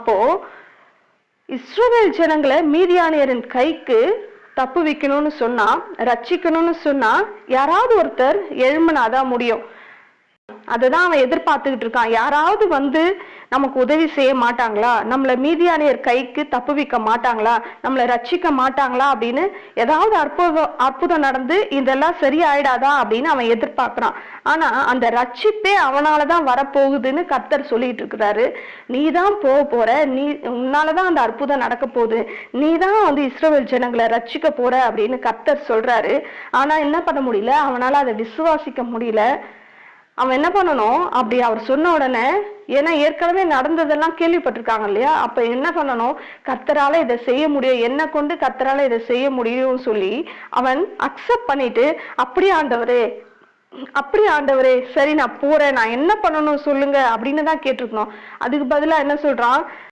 அப்போ இஸ்ரவேல் ஜனங்களை மீதியானியரின் கைக்கு தப்பு வைக்கணும்னு சொன்னா, ரட்சிக்கணும்னு சொன்னா யாராவது ஒருத்தர் எழும்பினாதான் முடியும். அததான் அவன் எதிர்பார்த்துக்கிட்டு இருக்கான். யாராவது வந்து நமக்கு உதவி செய்ய மாட்டாங்களா, நம்மளை மீதியானியர் கைக்கு தப்புவிக்க மாட்டாங்களா, நம்மளை ரட்சிக்க மாட்டாங்களா அப்படின்னு ஏதாவது அற்புதம் நடந்து இதெல்லாம் சரியாயிடாதா அப்படின்னு அவன் எதிர்பார்க்கிறான். ஆனா அந்த ரட்சிப்பே அவனாலதான் வரப்போகுதுன்னு கர்த்தர் சொல்லிட்டு இருக்கிறாரு. நீதான் போற, உன்னாலதான் அந்த அற்புதம் நடக்க போகுது, நீதான் வந்து இஸ்ரவேல் ஜனங்களை ரட்சிக்க போற அப்படின்னு கர்த்தர் சொல்றாரு. ஆனா என்ன பண்ண முடியல, அவனால அதை விசுவாசிக்க முடியல. அவன் என்ன பண்ணணும், அப்படி அவர் சொன்ன உடனே, ஏன்னா ஏற்கனவே நடந்ததெல்லாம் கேள்விப்பட்டிருக்காங்க இல்லையா, அப்ப என்ன பண்ணணும், கர்த்தரால இதை செய்ய முடியும், என்ன கொண்டு கர்த்தரால இதை செய்ய முடியும் சொல்லி அவன் அக்செப்ட் பண்ணிட்டு, அப்படியே ஆண்டவரே சரி நான் போறேன், நான் என்ன பண்ணணும் சொல்லுங்க அப்படின்னு தான் கேட்டிருக்கணும். அதுக்கு பதிலா என்ன சொல்றான்,